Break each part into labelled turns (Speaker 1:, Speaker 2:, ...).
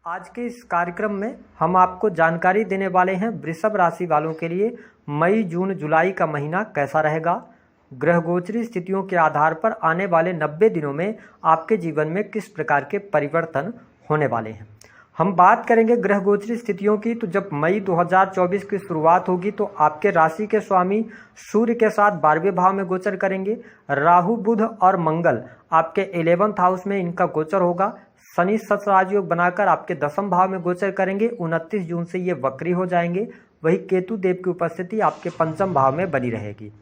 Speaker 1: आज के इस कार्यक्रम में हम आपको जानकारी देने वाले हैं वृषभ राशि वालों के लिए मई, जून, जुलाई का महीना कैसा रहेगा। ग्रह गोचरी स्थितियों के आधार पर आने वाले 90 दिनों में आपके जीवन में किस प्रकार के परिवर्तन होने वाले हैं। हम बात करेंगे ग्रह गोचरी स्थितियों की। तो जब मई 2024 की शुरुआत होगी तो आपके राशि के स्वामी सूर्य के साथ 12वें भाव में गोचर करेंगे। राहु, बुध और मंगल आपके 11th हाउस में इनका गोचर होगा। शनि सत राजयोग बनाकर आपके 10वें भाव में गोचर करेंगे। 29 जून से ये वक्री हो जाएंगे। वही केतु देव की उपस्थिति आपके 5वें भाव में बनी रहेगी।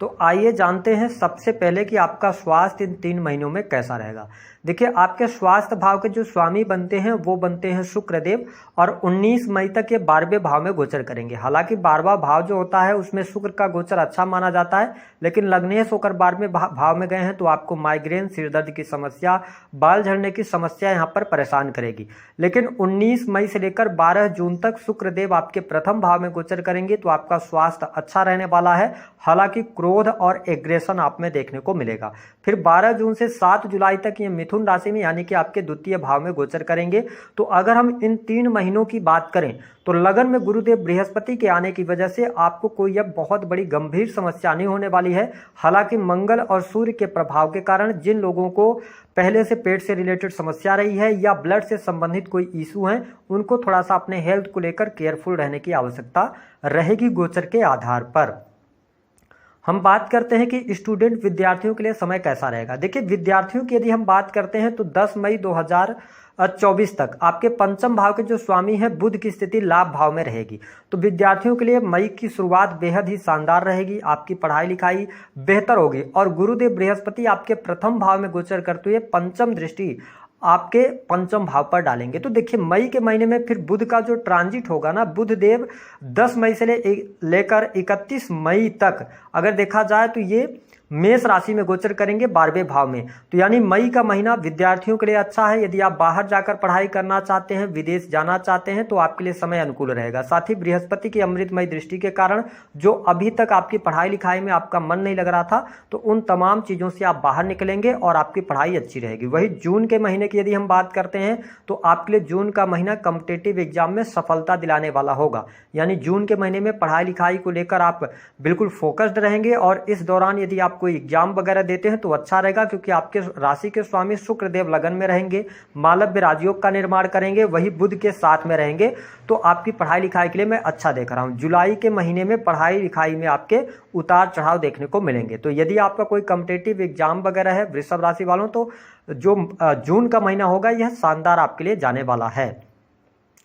Speaker 1: तो आइए जानते हैं सबसे पहले कि आपका स्वास्थ्य इन 3 महीनों में कैसा रहेगा। देखिए, आपके स्वास्थ्य भाव के जो स्वामी बनते हैं वो बनते हैं शुक्रदेव, और 19 मई तक ये 12वें भाव में गोचर करेंगे। हालांकि 12वां भाव जो होता है उसमें शुक्र का गोचर अच्छा माना जाता है, लेकिन लग्नेश होकर 12वें भाव में गए हैं तो आपको माइग्रेन, सिरदर्द की समस्या, बाल झड़ने की समस्या यहाँ पर परेशान करेगी। लेकिन 19 मई से लेकर 12 जून तक शुक्रदेव आपके 1st भाव में गोचर करेंगे तो आपका स्वास्थ्य अच्छा रहने वाला है। हालांकि क्रोध और एग्रेशन आप में देखने को मिलेगा। फिर 12 जून से 7 जुलाई तक ये मिथुन राशि में यानी कि आपके 2य भाव में गोचर करेंगे। तो अगर हम इन 3 महीनों की बात करें तो लगन में गुरुदेव बृहस्पति के आने की वजह से आपको कोई अब बहुत बड़ी गंभीर समस्या नहीं होने वाली है। हालांकि मंगल और सूर्य के प्रभाव के कारण जिन लोगों को पहले से पेट से रिलेटेड समस्या रही है या ब्लड से संबंधित कोई इशू है, उनको थोड़ा सा अपने हेल्थ को लेकर केयरफुल रहने की आवश्यकता रहेगी गोचर के आधार पर। हम बात करते हैं कि स्टूडेंट विद्यार्थियों के लिए समय कैसा रहेगा। देखिए, विद्यार्थियों की यदि हम बात करते हैं तो 10 मई 2024 तक आपके 5वें भाव के जो स्वामी है बुध की स्थिति लाभ भाव में रहेगी। तो विद्यार्थियों के लिए मई की शुरुआत बेहद ही शानदार रहेगी। आपकी पढ़ाई लिखाई बेहतर होगी और गुरुदेव बृहस्पति आपके 1st भाव में गोचर करते हुए 5वीं दृष्टि आपके 5वें भाव पर डालेंगे। तो देखिए, मई के महीने में फिर बुध का जो ट्रांजिट होगा ना, बुध देव 10 मई से लेकर 31 मई तक अगर देखा जाए तो ये मेष राशि में गोचर करेंगे 12वें भाव में। तो यानी मई का महीना विद्यार्थियों के लिए अच्छा है। यदि आप बाहर जाकर पढ़ाई करना चाहते हैं, विदेश जाना चाहते हैं तो आपके लिए समय अनुकूल रहेगा। साथ ही बृहस्पति की अमृतमय दृष्टि के कारण जो अभी तक आपकी पढ़ाई लिखाई में आपका मन नहीं लग रहा था तो उन तमाम चीज़ों से आप बाहर निकलेंगे और आपकी पढ़ाई अच्छी रहेगी। वही जून के महीने की यदि हम बात करते हैं तो आपके लिए जून का महीना कॉम्पिटिटिव एग्जाम में सफलता दिलाने वाला होगा। यानी जून के महीने में पढ़ाई लिखाई को लेकर आप बिल्कुल फोकस्ड रहेंगे और इस दौरान यदि आप कोई एग्जाम वगैरह देते हैं तो अच्छा रहेगा, क्योंकि आपके राशि के स्वामी शुक्रदेव लगन में रहेंगे, मालव्य राजयोग का निर्माण करेंगे, वही बुध के साथ में रहेंगे। तो आपकी पढ़ाई लिखाई के लिए मैं अच्छा देख रहा हूं। जुलाई के महीने में पढ़ाई लिखाई में आपके उतार चढ़ाव देखने को मिलेंगे। तो यदि आपका कोई कॉम्पिटिटिव एग्जाम वगैरह है वृषभ राशि वालों, तो जो जून का महीना होगा यह शानदार आपके लिए जाने वाला है।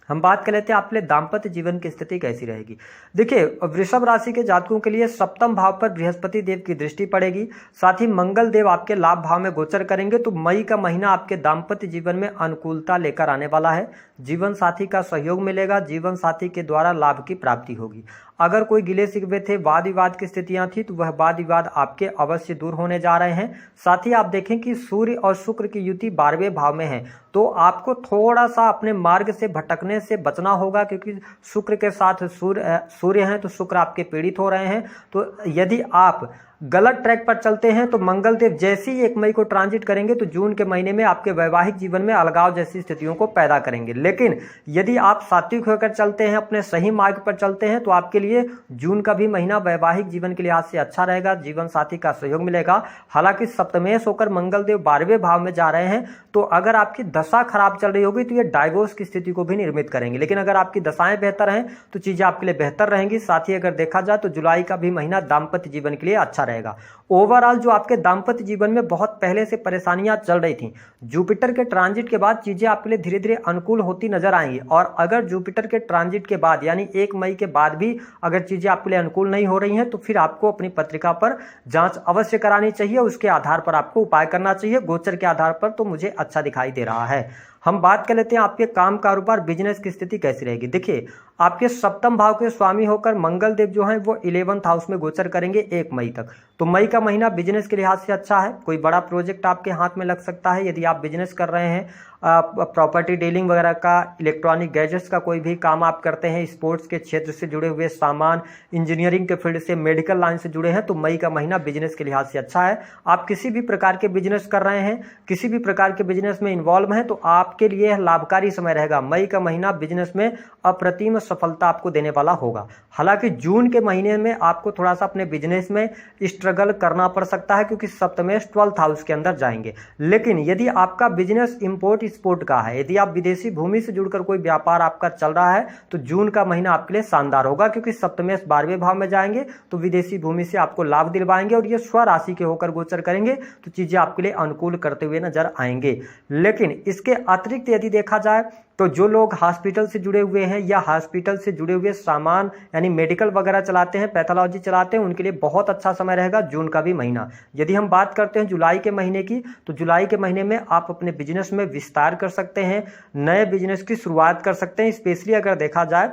Speaker 1: हम बात कर लेते हैं आपके लिए दाम्पत्य जीवन की स्थिति कैसी रहेगी। देखिए, वृषभ राशि के जातकों के लिए 7वें भाव पर बृहस्पति देव की दृष्टि पड़ेगी। साथ ही मंगल देव आपके लाभ भाव में गोचर करेंगे। तो मई का महीना आपके दाम्पत्य जीवन में अनुकूलता लेकर आने वाला है। जीवन साथी का सहयोग मिलेगा, जीवन साथी के द्वारा लाभ की प्राप्ति होगी। अगर कोई गिले शिकवे थे, वाद विवाद की स्थितियां थी, तो वह वाद विवाद आपके अवश्य दूर होने जा रहे हैं। साथ ही आप देखें कि सूर्य और शुक्र की युति 12वें भाव में है, तो आपको थोड़ा सा अपने मार्ग से भटकने से बचना होगा, क्योंकि शुक्र के साथ सूर्य हैं तो शुक्र आपके पीड़ित हो रहे हैं। तो यदि आप गलत ट्रैक पर चलते हैं तो मंगल देव जैसे ही 1 मई को ट्रांजिट करेंगे तो जून के महीने में आपके वैवाहिक जीवन में अलगाव जैसी स्थितियों को पैदा करेंगे। लेकिन यदि आप सात्विक होकर चलते हैं, अपने सही मार्ग पर चलते हैं, तो आपके लिए जून का भी महीना वैवाहिक जीवन के लिहाज से अच्छा रहेगा। जीवन साथी का सहयोग मिलेगा। हालांकि सप्तमेश होकर मंगल देव 12वें भाव में जा रहे हैं, तो अगर आपकी दशा खराब चल रही होगी तो ये डाइवोर्स की स्थिति को भी निर्मित करेंगे। लेकिन अगर आपकी दशाएं बेहतर हैं तो चीजें आपके लिए बेहतर रहेंगी। साथ ही अगर देखा जाए तो जुलाई का भी महीना दाम्पत्य जीवन के लिए अच्छा रहेगा। ओवरऑल जो आपके दाम्पत्य जीवन में बहुत पहले से परेशानियां चल रही थी, जुपिटर के ट्रांजिट के बाद चीजें आपके लिए धीरे धीरे अनुकूल होती नजर आएंगी। और अगर जुपिटर के ट्रांजिट के बाद यानी 1 मई के बाद भी अगर चीजें आपके लिए अनुकूल नहीं हो रही हैं तो फिर आपको अपनी पत्रिका पर जांच अवश्य करानी चाहिए। उसके आधार पर आपको उपाय करना चाहिए। गोचर के आधार पर तो मुझे अच्छा दिखाई दे रहा है। हम बात कर लेते हैं आपके काम कारोबार बिजनेस की स्थिति कैसी रहेगी। देखिए, आपके सप्तम भाव के स्वामी होकर मंगल देव जो हैं वो 11th हाउस में गोचर करेंगे 1 मई तक। तो मई का महीना बिजनेस के लिहाज से अच्छा है। कोई बड़ा प्रोजेक्ट आपके हाथ में लग सकता है यदि आप बिजनेस कर रहे हैं, प्रॉपर्टी डीलिंग वगैरह का, इलेक्ट्रॉनिक गैजेट्स का कोई भी काम आप करते हैं, स्पोर्ट्स के क्षेत्र से जुड़े हुए सामान, इंजीनियरिंग के फील्ड से, मेडिकल लाइन से जुड़े हैं, तो मई का महीना बिजनेस के लिहाज से अच्छा है। आप किसी भी प्रकार के बिजनेस कर रहे हैं, किसी भी प्रकार के बिजनेस में इन्वॉल्व हैं, तो आपके लिए लाभकारी समय रहेगा। मई का महीना बिजनेस में अप्रतिम सफलता आपको देने वाला होगा। हालांकि जून के महीने में आपको थोड़ा सा अपने बिजनेस में स्ट्रगल करना पड़ सकता है क्योंकि सप्तमेश 12th हाउस के अंदर जाएंगे। लेकिन यदि आपका बिजनेस इंपोर्ट एक्सपोर्ट का है, यदि आप विदेशी भूमि से जुड़कर कोई व्यापार आपका चल रहा है, तो जून का महीना आपके लिए शानदार होगा क्योंकि सप्तमेश 12वें भाव में जाएंगे तो विदेशी भूमि से आपको लाभ दिलवाएंगे और ये स्वराशि के होकर गोचर करेंगे तो चीजें आपके लिए अनुकूल करते हुए नजर आएंगे। लेकिन इसके अतिरिक्त यदि देखा जाए तो जो लोग हॉस्पिटल से जुड़े हुए हैं या हॉस्पिटल से जुड़े हुए सामान यानी मेडिकल वगैरह चलाते हैं, पैथोलॉजी चलाते हैं, उनके लिए बहुत अच्छा समय रहेगा जून का भी महीना। यदि हम बात करते हैं जुलाई के महीने की, तो जुलाई के महीने में आप अपने बिजनेस में विस्तार कर सकते हैं, नए बिजनेस की शुरुआत कर सकते हैं। स्पेशली अगर देखा जाए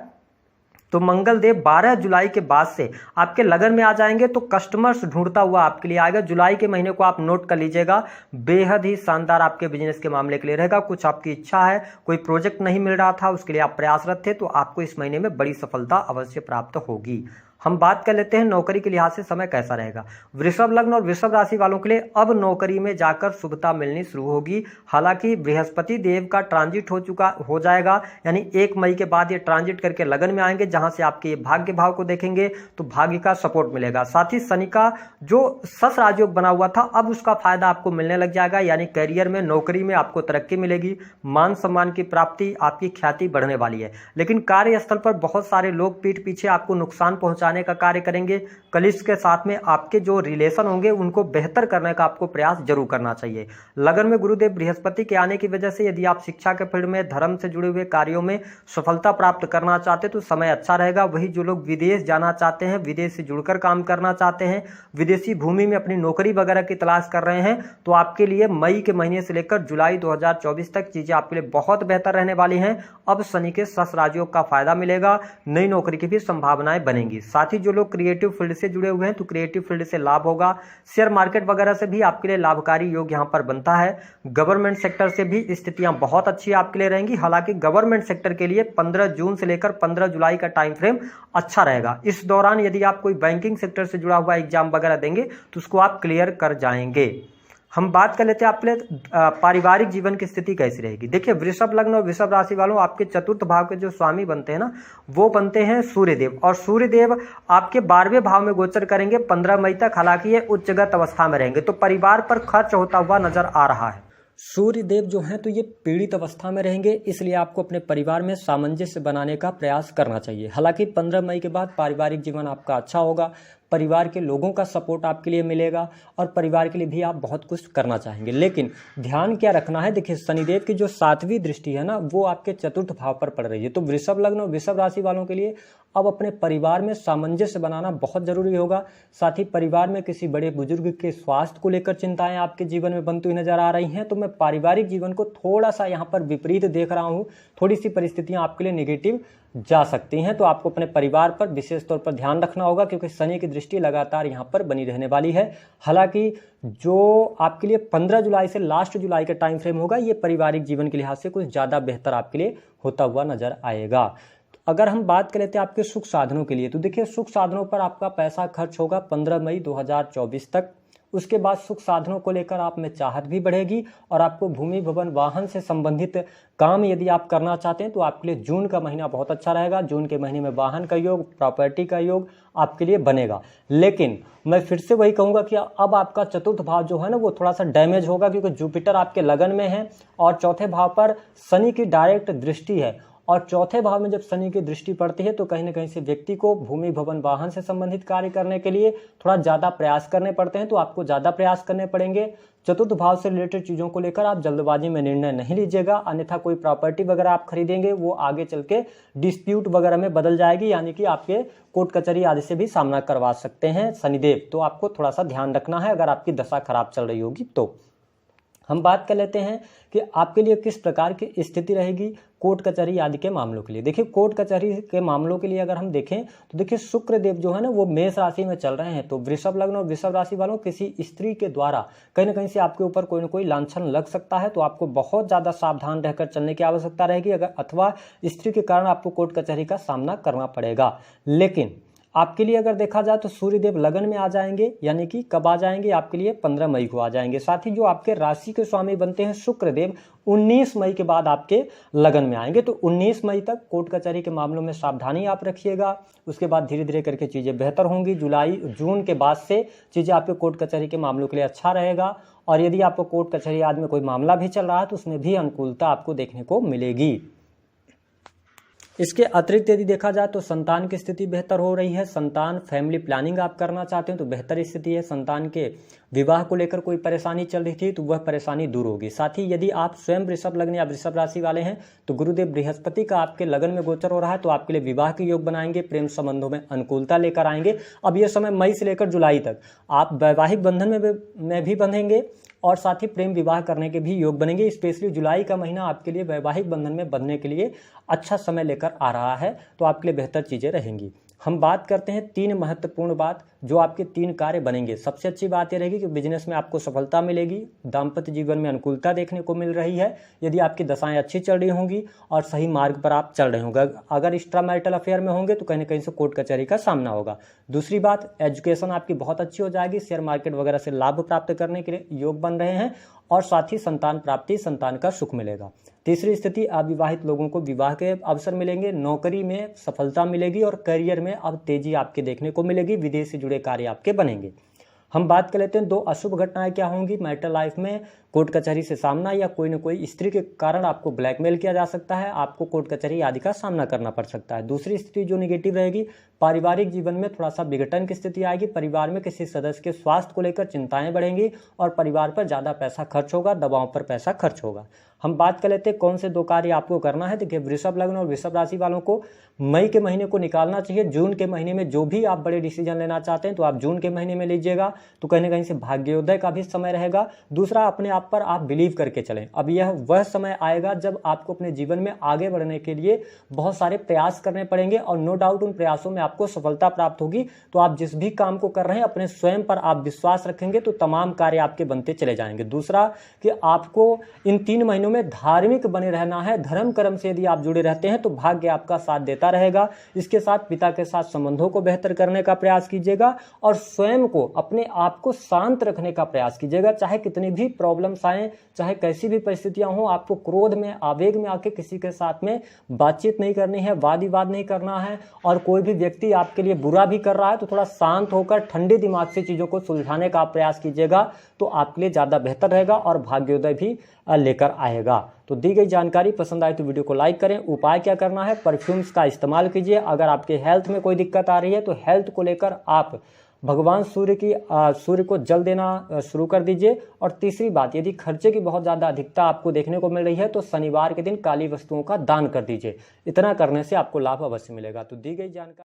Speaker 1: तो मंगल देव 12 जुलाई के बाद से आपके लगन में आ जाएंगे तो कस्टमर्स ढूंढता हुआ आपके लिए आएगा। जुलाई के महीने को आप नोट कर लीजिएगा, बेहद ही शानदार आपके बिजनेस के मामले के लिए रहेगा। कुछ आपकी इच्छा है, कोई प्रोजेक्ट नहीं मिल रहा था, उसके लिए आप प्रयासरत थे, तो आपको इस महीने में बड़ी सफलता अवश्य प्राप्त होगी। हम बात कर लेते हैं नौकरी के लिहाज से समय कैसा रहेगा। वृषभ लग्न और वृषभ राशि वालों के लिए अब नौकरी में जाकर शुभता मिलनी शुरू होगी। हालांकि बृहस्पति देव का ट्रांजिट हो जाएगा, यानी 1 मई के बाद ये ट्रांजिट करके लगन में आएंगे, जहां से आपके भाग्य भाव को देखेंगे तो भाग्य का सपोर्ट मिलेगा। साथ ही शनि का जो सस राजयोग बना हुआ था, अब उसका फायदा आपको मिलने लग जाएगा, यानी करियर में, नौकरी में आपको तरक्की मिलेगी, मान सम्मान की प्राप्ति, आपकी ख्याति बढ़ने वाली है। लेकिन कार्यस्थल पर बहुत सारे लोग पीठ पीछे आपको नुकसान पहुंचाने का कार्य करेंगे। कलिष्ठ के साथ में आपके जो रिलेशन होंगे उनको बेहतर करने का आपको प्रयास जरूर करना चाहिए। लगन में गुरुदेव बृहस्पति के आने की वजह से यदि आप शिक्षा के फील्ड में, धर्म से जुड़े हुए कार्यों में सफलता प्राप्त करना चाहते तो समय अच्छा रहेगा। वही जो लोग विदेश जाना चाहते हैं, विदेश से जुड़कर काम करना चाहते हैं, विदेशी भूमि में अपनी नौकरी वगैरह की तलाश कर रहे हैं, तो आपके लिए मई के महीने से लेकर जुलाई 2024 तक चीजें आपके लिए बहुत बेहतर रहने वाली हैं। अब शनि के सस राजयोग का फायदा मिलेगा, नई नौकरी की भी संभावनाएं बनेंगी। साथ ही जो लोग क्रिएटिव फील्ड से जुड़े हुए हैं तो क्रिएटिव फील्ड से लाभ होगा। शेयर मार्केट वगैरह से भी आपके लिए लाभकारी योग यहां पर बनता है। गवर्नमेंट सेक्टर से भी स्थितियां बहुत अच्छी आपके लिए रहेंगी। हालांकि गवर्नमेंट सेक्टर के लिए 15 जून से लेकर 15 जुलाई का टाइम फ्रेम अच्छा रहेगा। इस दौरान यदि आप कोई बैंकिंग सेक्टर से जुड़ा हुआ एग्जाम वगैरह देंगे तो उसको आप क्लियर कर जाएंगे। हम बात कर लेते हैं आपके पारिवारिक जीवन की स्थिति कैसी रहेगी। देखिए, वृषभ लग्न और वृषभ राशि वालों, आपके चतुर्थ भाव के जो स्वामी बनते हैं ना, वो बनते हैं सूर्यदेव, और सूर्यदेव आपके 12वें भाव में गोचर करेंगे 15 मई तक। हालांकि ये उच्चगत अवस्था में रहेंगे तो परिवार पर खर्च होता हुआ नजर आ रहा है। सूर्यदेव जो हैं तो ये पीड़ित अवस्था में रहेंगे, इसलिए आपको अपने परिवार में सामंजस्य बनाने का प्रयास करना चाहिए। हालांकि 15 मई के बाद पारिवारिक जीवन आपका अच्छा होगा, परिवार के लोगों का सपोर्ट आपके लिए मिलेगा और परिवार के लिए भी आप बहुत कुछ करना चाहेंगे। लेकिन ध्यान क्या रखना है, देखिए शनिदेव की जो 7वीं दृष्टि है ना, वो आपके चतुर्थ भाव पर पड़ रही है। तो वृषभ लग्न और वृषभ राशि वालों के लिए अब अपने परिवार में सामंजस्य बनाना बहुत जरूरी होगा। साथ ही परिवार में किसी बड़े बुजुर्ग के स्वास्थ्य को लेकर चिंताएं आपके जीवन में बनती हुई नजर आ रही हैं। तो मैं पारिवारिक जीवन को थोड़ा सा यहाँ पर विपरीत देख रहा हूँ, थोड़ी सी परिस्थितियां आपके लिए नेगेटिव जा सकती हैं। तो आपको अपने परिवार पर विशेष तौर पर ध्यान रखना होगा क्योंकि शनि की दृष्टि लगातार यहाँ पर बनी रहने वाली है। हालांकि जो आपके लिए 15 जुलाई से लास्ट जुलाई का टाइम फ्रेम होगा, ये पारिवारिक जीवन के लिहाज से कुछ ज़्यादा बेहतर आपके लिए होता हुआ नजर आएगा। अगर हम बात कर लेते हैं आपके सुख साधनों के लिए, तो देखिए सुख साधनों पर आपका पैसा खर्च होगा 15 मई 2024 तक। उसके बाद सुख साधनों को लेकर आप में चाहत भी बढ़ेगी और आपको भूमि भवन वाहन से संबंधित काम यदि आप करना चाहते हैं तो आपके लिए जून का महीना बहुत अच्छा रहेगा। जून के महीने में वाहन का योग, प्रॉपर्टी का योग आपके लिए बनेगा। लेकिन मैं फिर से वही कहूंगा कि अब आपका चतुर्थ भाव जो है ना, वो थोड़ा सा डैमेज होगा क्योंकि जुपिटर आपके लगन में है और चौथे भाव पर शनि की डायरेक्ट दृष्टि है। और चौथे भाव में जब शनि की दृष्टि पड़ती है तो कहीं ना कहीं से व्यक्ति को भूमि भवन वाहन से संबंधित कार्य करने के लिए थोड़ा ज़्यादा प्रयास करने पड़ते हैं। तो आपको ज़्यादा प्रयास करने पड़ेंगे। चतुर्थ भाव से रिलेटेड चीज़ों को लेकर आप जल्दबाजी में निर्णय नहीं लीजिएगा, अन्यथा कोई प्रॉपर्टी वगैरह आप खरीदेंगे वो आगे चल के डिस्प्यूट वगैरह में बदल जाएगी, यानी कि आपके कोर्ट कचहरी आदि से भी सामना करवा सकते हैं शनिदेव। तो आपको थोड़ा सा ध्यान रखना है अगर आपकी दशा खराब चल रही होगी तो। हम बात कर लेते हैं कि आपके लिए किस प्रकार की स्थिति रहेगी कोर्ट कचहरी आदि के मामलों के लिए। देखिए कोर्ट कचहरी के मामलों के लिए अगर हम देखें तो देखिए शुक्र देव जो है ना वो मेष राशि में चल रहे हैं, तो वृषभ लग्न और वृषभ राशि वालों किसी स्त्री के द्वारा कहीं ना कहीं से आपके ऊपर कोई ना कोई लांछन लग सकता है, तो आपको बहुत ज़्यादा सावधान रहकर चलने की आवश्यकता रहेगी, अगर अथवा स्त्री के कारण आपको कोर्ट कचहरी का सामना करना पड़ेगा। लेकिन आपके लिए अगर देखा जाए तो सूर्यदेव लगन में आ जाएंगे, यानी कि कब आ जाएंगे आपके लिए 15 मई को आ जाएंगे। साथ ही जो आपके राशि के स्वामी बनते हैं शुक्रदेव 19 मई के बाद आपके लगन में आएंगे, तो 19 मई तक कोर्ट कचहरी के मामलों में सावधानी आप रखिएगा। उसके बाद धीरे धीरे करके चीज़ें बेहतर होंगी। जून के बाद से चीज़ें आपके कोर्ट कचहरी के मामलों के लिए अच्छा रहेगा, और यदि आपको कोर्ट कचहरी आदि में कोई मामला भी चल रहा है तो उसमें भी अनुकूलता आपको देखने को मिलेगी। इसके अतिरिक्त यदि देखा जाए तो संतान की स्थिति बेहतर हो रही है। संतान फैमिली प्लानिंग आप करना चाहते हैं तो बेहतर स्थिति है। संतान के विवाह को लेकर कोई परेशानी चल रही थी तो वह परेशानी दूर होगी। साथ ही यदि आप स्वयं वृषभ लग्न या वृषभ राशि वाले हैं तो गुरुदेव बृहस्पति का आपके लगन में गोचर हो रहा है, तो आपके लिए विवाह के योग बनाएंगे, प्रेम संबंधों में अनुकूलता लेकर आएंगे। अब यह समय मई से लेकर जुलाई तक आप वैवाहिक बंधन में भी बंधेंगे और साथ ही प्रेम विवाह करने के भी योग बनेंगे। स्पेशली जुलाई का महीना आपके लिए वैवाहिक बंधन में बंधने के लिए अच्छा समय लेकर आ रहा है, तो आपके लिए बेहतर चीज़ें रहेंगी। हम बात करते हैं 3 महत्वपूर्ण बात जो आपके 3 कार्य बनेंगे। सबसे अच्छी बात यह रहेगी कि बिजनेस में आपको सफलता मिलेगी, दाम्पत्य जीवन में अनुकूलता देखने को मिल रही है यदि आपकी दशाएं अच्छी चल रही होंगी और सही मार्ग पर आप चल रहे होंगे। अगर एक्स्ट्रा मैरिटल अफेयर में होंगे तो कहीं ना कहीं से कोर्ट कचहरी का सामना होगा। दूसरी बात, एजुकेशन आपकी बहुत अच्छी हो जाएगी, शेयर मार्केट वगैरह से लाभ प्राप्त करने के लिए योग बन रहे हैं, और साथ ही संतान प्राप्ति, संतान का सुख मिलेगा। तीसरी स्थिति, अविवाहित लोगों को विवाह के अवसर मिलेंगे, नौकरी में सफलता मिलेगी और करियर में अब तेजी आपके देखने को मिलेगी, विदेश से जुड़े कार्य आपके बनेंगे। हम बात कर लेते हैं 2 अशुभ घटनाएं क्या होंगी मैरिटल लाइफ में। कोर्ट कचहरी से सामना या कोई न कोई स्त्री के कारण आपको ब्लैकमेल किया जा सकता है, आपको कोर्ट कचहरी आदि का सामना करना पड़ सकता है। दूसरी स्थिति जो नेगेटिव रहेगी, पारिवारिक जीवन में थोड़ा सा विघटन की स्थिति आएगी, परिवार में किसी सदस्य के स्वास्थ्य को लेकर चिंताएं बढ़ेंगी और परिवार पर ज़्यादा पैसा खर्च होगा, दवाओं पर पैसा खर्च होगा। हम बात कर लेते हैं कौन से 2 कार्य आपको करना है। देखिए वृषभ लग्न और वृषभ राशि वालों को मई के महीने को निकालना चाहिए। जून के महीने में जो भी आप बड़े डिसीजन लेना चाहते हैं तो आप जून के महीने में लीजिएगा, तो कहीं ना कहीं से भाग्योदय का भी समय रहेगा। दूसरा, अपने आप पर आप बिलीव करके चलें। अब यह वह समय आएगा जब आपको अपने जीवन में आगे बढ़ने के लिए बहुत सारे प्रयास करने पड़ेंगे और नो डाउट उन प्रयासों में आपको सफलता प्राप्त होगी। तो आप जिस भी काम को कर रहे हैं अपने स्वयं पर आप विश्वास रखेंगे तो तमाम कार्य आपके बनते चले जाएंगे। दूसरा कि आपको इन 3 महीनों में धार्मिक बने रहना है। धर्म कर्म से यदि आप जुड़े रहते हैं तो भाग्य आपका साथ देता रहेगा। इसके साथ पिता के साथ संबंधों को बेहतर करने का प्रयास कीजिएगा और स्वयं को, अपने आप को शांत रखने का प्रयास कीजिएगा। चाहे कितनी भी प्रॉब्लम्स आए, चाहे कैसी भी परिस्थितियां हो, आपको क्रोध में, आवेग में आके किसी के साथ में बातचीत नहीं करनी है, वाद विवाद नहीं करना है। और कोई भी व्यक्ति आपके लिए बुरा भी कर रहा है तो थोड़ा शांत होकर ठंडे दिमाग से चीजों को सुलझाने का प्रयास कीजिएगा, तो आपके लिए ज्यादा बेहतर रहेगा और भाग्योदय भी लेकर आएगा। तो दी गई जानकारी पसंद आए तो वीडियो को लाइक करें। उपाय क्या करना है, परफ्यूम्स का इस्तेमाल कीजिए। अगर आपके हेल्थ में कोई दिक्कत आ रही है तो हेल्थ को लेकर आप भगवान सूर्य को जल देना शुरू कर दीजिए। और तीसरी बात, यदि खर्चे की बहुत ज़्यादा अधिकता आपको देखने को मिल रही है तो शनिवार के दिन काली वस्तुओं का दान कर दीजिए। इतना करने से आपको लाभ अवश्य मिलेगा। तो दी गई जानकारी